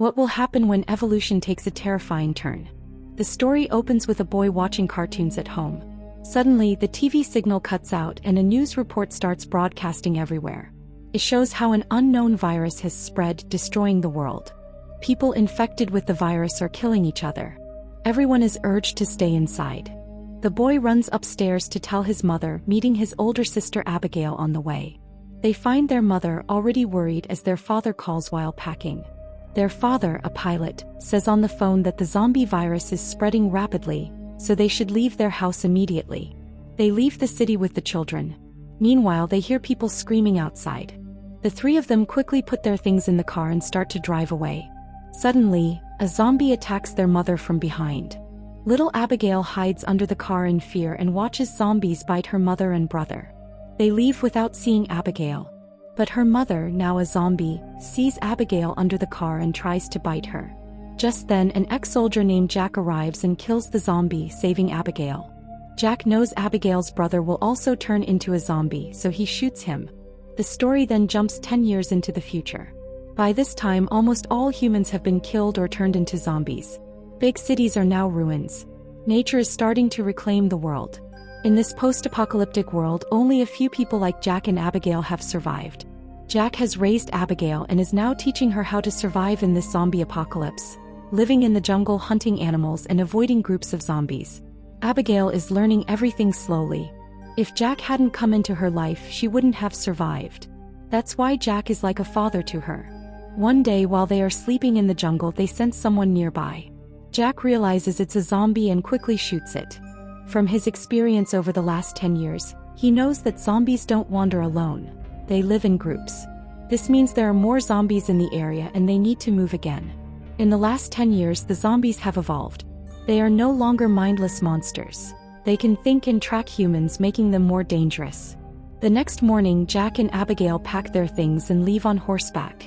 What will happen when evolution takes a terrifying turn? The story opens with a boy watching cartoons at home. Suddenly, the TV signal cuts out and a news report starts broadcasting everywhere. It shows how an unknown virus has spread, destroying the world. People infected with the virus are killing each other. Everyone is urged to stay inside. The boy runs upstairs to tell his mother, meeting his older sister Abigail on the way. They find their mother already worried as their father calls while packing. Their father, a pilot, says on the phone that the zombie virus is spreading rapidly, so they should leave their house immediately. They leave the city with the children. Meanwhile, they hear people screaming outside. The three of them quickly put their things in the car and start to drive away. Suddenly, a zombie attacks their mother from behind. Little Abigail hides under the car in fear and watches zombies bite her mother and brother. They leave without seeing Abigail. But her mother, now a zombie, sees Abigail under the car and tries to bite her. Just then, an ex-soldier named Jack arrives and kills the zombie, saving Abigail. Jack knows Abigail's brother will also turn into a zombie, so he shoots him. The story then jumps 10 years into the future. By this time, almost all humans have been killed or turned into zombies. Big cities are now ruins. Nature is starting to reclaim the world. In this post-apocalyptic world, only a few people like Jack and Abigail have survived. Jack has raised Abigail and is now teaching her how to survive in this zombie apocalypse, living in the jungle, hunting animals and avoiding groups of zombies. Abigail is learning everything slowly. If Jack hadn't come into her life, she wouldn't have survived. That's why Jack is like a father to her. One day, while they are sleeping in the jungle, they sense someone nearby. Jack realizes it's a zombie and quickly shoots it. From his experience over the last 10 years, he knows that zombies don't wander alone. They live in groups. This means there are more zombies in the area and they need to move again. In the last 10 years, the zombies have evolved. They are no longer mindless monsters. They can think and track humans, making them more dangerous. The next morning, Jack and Abigail pack their things and leave on horseback.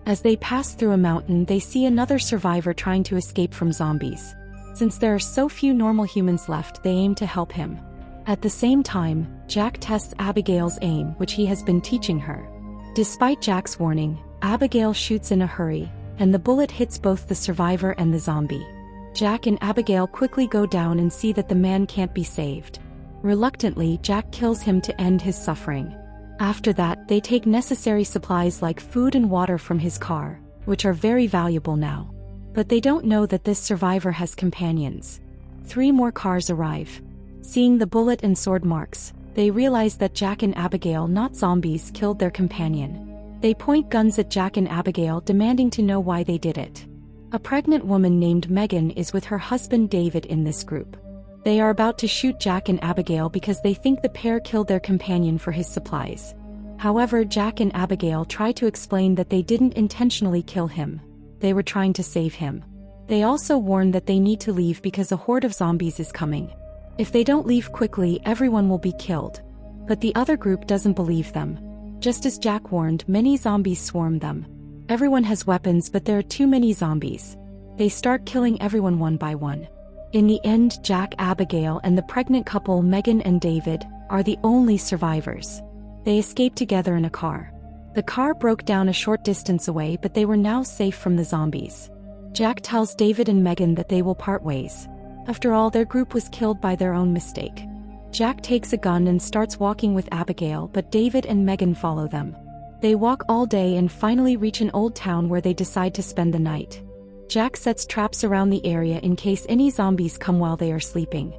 As they pass through a mountain, they see another survivor trying to escape from zombies. Since there are so few normal humans left, they aim to help him. At the same time, Jack tests Abigail's aim, which he has been teaching her. Despite Jack's warning, Abigail shoots in a hurry, and the bullet hits both the survivor and the zombie. Jack and Abigail quickly go down and see that the man can't be saved. Reluctantly, Jack kills him to end his suffering. After that, they take necessary supplies like food and water from his car, which are very valuable now. But they don't know that this survivor has companions. 3 more cars arrive. Seeing the bullet and sword marks, they realize that Jack and Abigail, not zombies, killed their companion. They point guns at Jack and Abigail, demanding to know why they did it. A pregnant woman named Megan is with her husband David in this group. They are about to shoot Jack and Abigail because they think the pair killed their companion for his supplies. However, Jack and Abigail try to explain that they didn't intentionally kill him. They were trying to save him. They also warn that they need to leave because a horde of zombies is coming. If they don't leave quickly, everyone will be killed. But the other group doesn't believe them. Just as Jack warned, many zombies swarm them. Everyone has weapons, but there are too many zombies. They start killing everyone one by one. In the end, Jack, Abigail, and the pregnant couple Megan and David are the only survivors. They escape together in a car. The car broke down a short distance away, but they were now safe from the zombies. Jack tells David and Megan that they will part ways. After all, their group was killed by their own mistake. Jack takes a gun and starts walking with Abigail, but David and Megan follow them. They walk all day and finally reach an old town where they decide to spend the night. Jack sets traps around the area in case any zombies come while they are sleeping.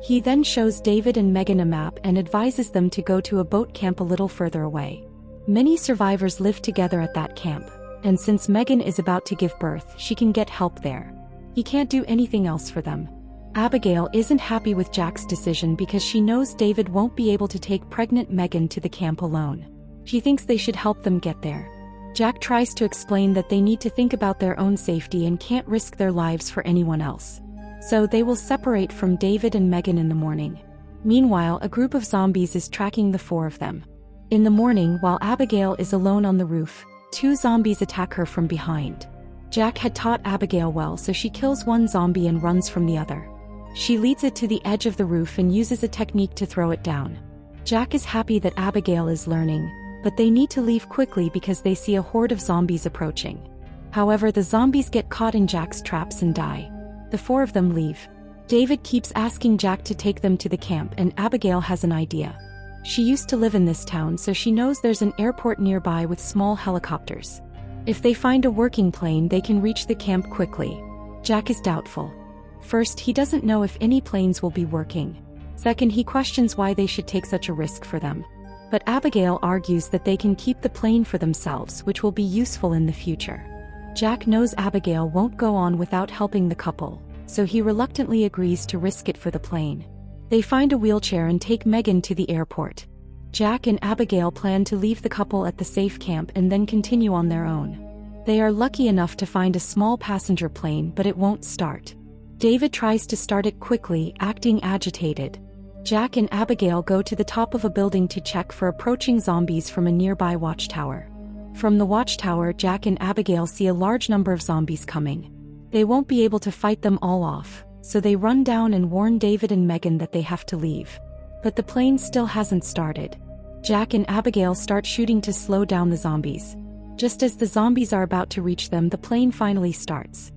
He then shows David and Megan a map and advises them to go to a boat camp a little further away. Many survivors live together at that camp, and since Megan is about to give birth, she can get help there. He can't do anything else for them. Abigail isn't happy with Jack's decision because she knows David won't be able to take pregnant Megan to the camp alone. She thinks they should help them get there. Jack tries to explain that they need to think about their own safety and can't risk their lives for anyone else. So they will separate from David and Megan in the morning. Meanwhile, a group of zombies is tracking the 4 of them. In the morning, while Abigail is alone on the roof, 2 zombies attack her from behind. Jack had taught Abigail well, so she kills one zombie and runs from the other. She leads it to the edge of the roof and uses a technique to throw it down. Jack is happy that Abigail is learning, but they need to leave quickly because they see a horde of zombies approaching. However, the zombies get caught in Jack's traps and die. The four of them leave. David keeps asking Jack to take them to the camp, and Abigail has an idea. She used to live in this town, so she knows there's an airport nearby with small helicopters. If they find a working plane, they can reach the camp quickly. Jack is doubtful. First, he doesn't know if any planes will be working. Second, he questions why they should take such a risk for them. But Abigail argues that they can keep the plane for themselves, which will be useful in the future. Jack knows Abigail won't go on without helping the couple, so he reluctantly agrees to risk it for the plane. They find a wheelchair and take Megan to the airport. Jack and Abigail plan to leave the couple at the safe camp and then continue on their own. They are lucky enough to find a small passenger plane, but it won't start. David tries to start it quickly, acting agitated. Jack and Abigail go to the top of a building to check for approaching zombies from a nearby watchtower. From the watchtower, Jack and Abigail see a large number of zombies coming. They won't be able to fight them all off, so they run down and warn David and Megan that they have to leave. But the plane still hasn't started. Jack and Abigail start shooting to slow down the zombies. Just as the zombies are about to reach them, the plane finally starts.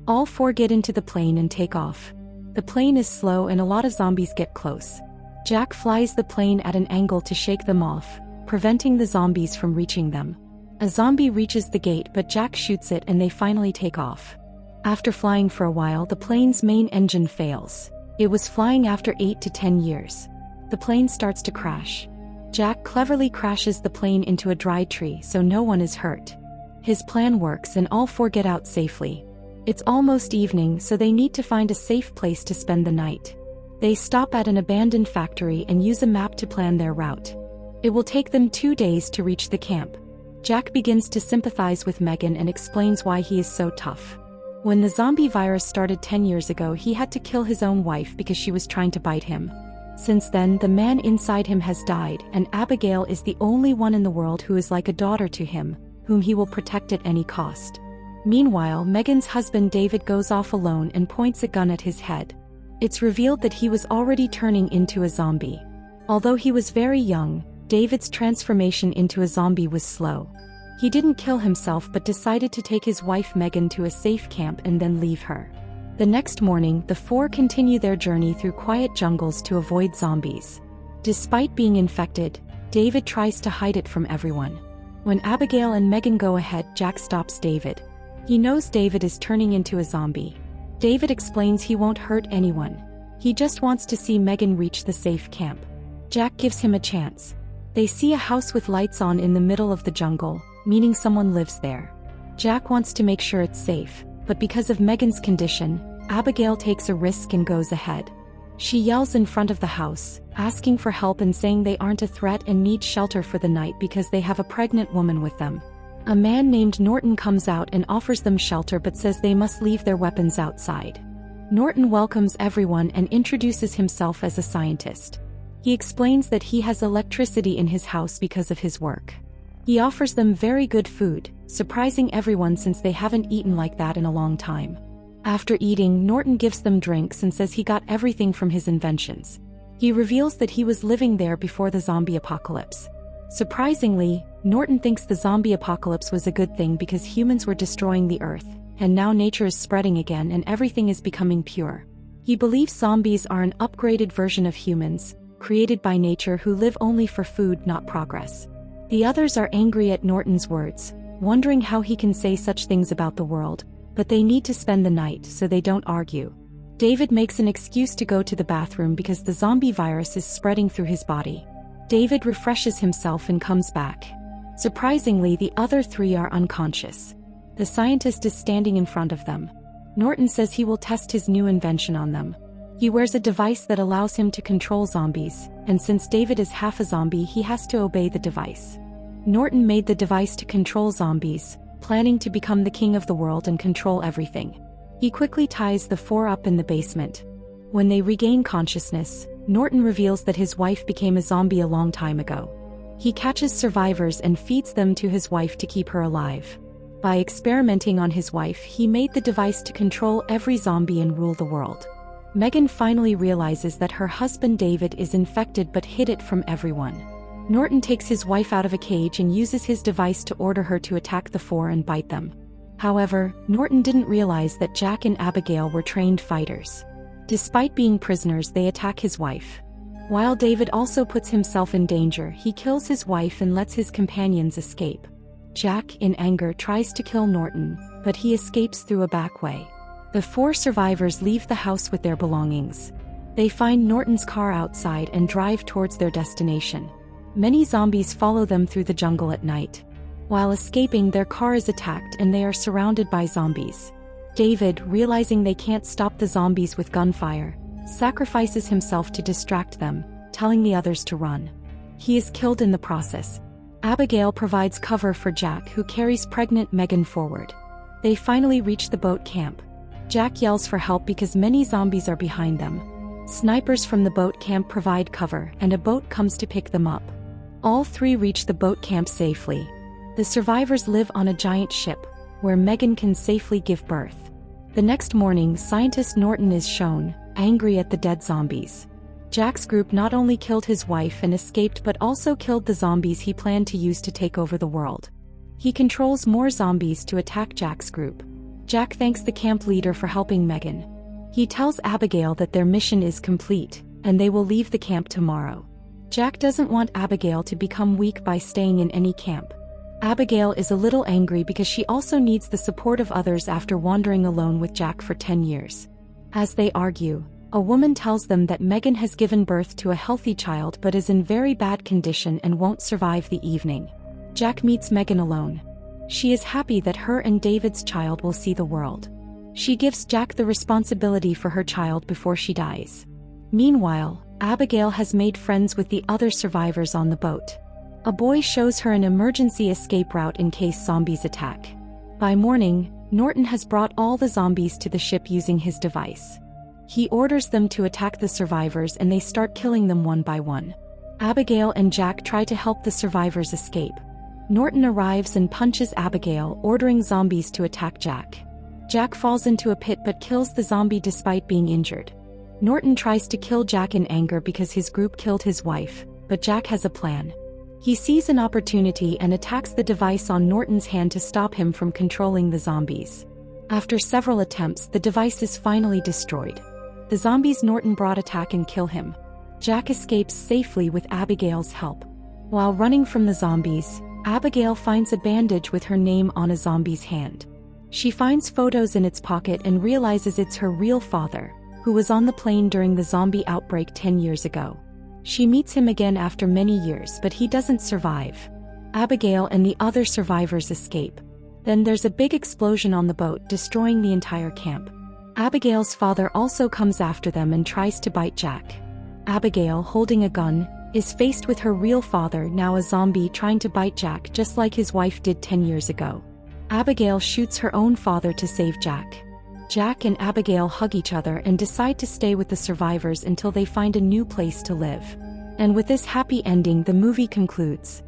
All four get into the plane and take off. The plane is slow and a lot of zombies get close. Jack flies the plane at an angle to shake them off, preventing the zombies from reaching them. A zombie reaches the gate, but Jack shoots it and they finally take off. After flying for a while, the plane's main engine fails. It was flying after 8 to 10 years. The plane starts to crash. Jack cleverly crashes the plane into a dry tree so no one is hurt. His plan works and all four get out safely. It's almost evening, so they need to find a safe place to spend the night. They stop at an abandoned factory and use a map to plan their route. It will take them 2 days to reach the camp. Jack begins to sympathize with Megan and explains why he is so tough. When the zombie virus started 10 years ago, he had to kill his own wife because she was trying to bite him. Since then, the man inside him has died, and Abigail is the only one in the world who is like a daughter to him, whom he will protect at any cost. Meanwhile, Megan's husband David goes off alone and points a gun at his head. It's revealed that he was already turning into a zombie. Although he was very young, David's transformation into a zombie was slow. He didn't kill himself but decided to take his wife Megan to a safe camp and then leave her. The next morning, the four continue their journey through quiet jungles to avoid zombies. Despite being infected, David tries to hide it from everyone. When Abigail and Megan go ahead, Jack stops David. He knows David is turning into a zombie. David explains he won't hurt anyone. He just wants to see Megan reach the safe camp. Jack gives him a chance. They see a house with lights on in the middle of the jungle, meaning someone lives there. Jack wants to make sure it's safe, but because of Megan's condition, Abigail takes a risk and goes ahead. She yells in front of the house, asking for help and saying they aren't a threat and need shelter for the night because they have a pregnant woman with them. A man named Norton comes out and offers them shelter but says they must leave their weapons outside. Norton welcomes everyone and introduces himself as a scientist. He explains that he has electricity in his house because of his work. He offers them very good food, surprising everyone since they haven't eaten like that in a long time. After eating, Norton gives them drinks and says he got everything from his inventions. He reveals that he was living there before the zombie apocalypse. Surprisingly, Norton thinks the zombie apocalypse was a good thing because humans were destroying the earth, and now nature is spreading again and everything is becoming pure. He believes zombies are an upgraded version of humans, created by nature who live only for food, not progress. The others are angry at Norton's words, wondering how he can say such things about the world, but they need to spend the night so they don't argue. David makes an excuse to go to the bathroom because the zombie virus is spreading through his body. David refreshes himself and comes back. Surprisingly, the other three are unconscious. The scientist is standing in front of them. Norton says he will test his new invention on them. He wears a device that allows him to control zombies, and since David is half a zombie, he has to obey the device. Norton made the device to control zombies, planning to become the king of the world and control everything. He quickly ties the four up in the basement. When they regain consciousness, Norton reveals that his wife became a zombie a long time ago. He catches survivors and feeds them to his wife to keep her alive. By experimenting on his wife, he made the device to control every zombie and rule the world. Megan finally realizes that her husband David is infected but hid it from everyone. Norton takes his wife out of a cage and uses his device to order her to attack the four and bite them. However, Norton didn't realize that Jack and Abigail were trained fighters. Despite being prisoners, they attack his wife. While David also puts himself in danger, he kills his wife and lets his companions escape. Jack, in anger, tries to kill Norton, but he escapes through a back way. The 4 survivors leave the house with their belongings. They find Norton's car outside and drive towards their destination. Many zombies follow them through the jungle at night. While escaping, their car is attacked and they are surrounded by zombies. David, realizing they can't stop the zombies with gunfire, sacrifices himself to distract them, telling the others to run. He is killed in the process. Abigail provides cover for Jack, who carries pregnant Megan forward. They finally reach the boat camp. Jack yells for help because many zombies are behind them. Snipers from the boat camp provide cover and a boat comes to pick them up. All 3 reach the boat camp safely. The survivors live on a giant ship, where Megan can safely give birth. The next morning, scientist Norton is shown, angry at the dead zombies. Jack's group not only killed his wife and escaped but also killed the zombies he planned to use to take over the world. He controls more zombies to attack Jack's group. Jack thanks the camp leader for helping Megan. He tells Abigail that their mission is complete, and they will leave the camp tomorrow. Jack doesn't want Abigail to become weak by staying in any camp. Abigail is a little angry because she also needs the support of others after wandering alone with Jack for 10 years. As they argue, a woman tells them that Megan has given birth to a healthy child but is in very bad condition and won't survive the evening. Jack meets Megan alone. She is happy that her and David's child will see the world. She gives Jack the responsibility for her child before she dies. Meanwhile, Abigail has made friends with the other survivors on the boat. A boy shows her an emergency escape route in case zombies attack. By morning, Norton has brought all the zombies to the ship using his device. He orders them to attack the survivors and they start killing them one by one. Abigail and Jack try to help the survivors escape. Norton arrives and punches Abigail, ordering zombies to attack Jack. Jack falls into a pit but kills the zombie despite being injured. Norton tries to kill Jack in anger because his group killed his wife, but Jack has a plan. He sees an opportunity and attacks the device on Norton's hand to stop him from controlling the zombies. After several attempts, the device is finally destroyed. The zombies Norton brought attack and kill him. Jack escapes safely with Abigail's help. While running from the zombies, Abigail finds a bandage with her name on a zombie's hand. She finds photos in its pocket and realizes it's her real father, who was on the plane during the zombie outbreak 10 years ago. She meets him again after many years, but he doesn't survive. Abigail and the other survivors escape. Then there's a big explosion on the boat, destroying the entire camp. Abigail's father also comes after them and tries to bite Jack. Abigail, holding a gun, is faced with her real father, now a zombie, trying to bite Jack just like his wife did 10 years ago. Abigail shoots her own father to save Jack. Jack and Abigail hug each other and decide to stay with the survivors until they find a new place to live. And with this happy ending, the movie concludes.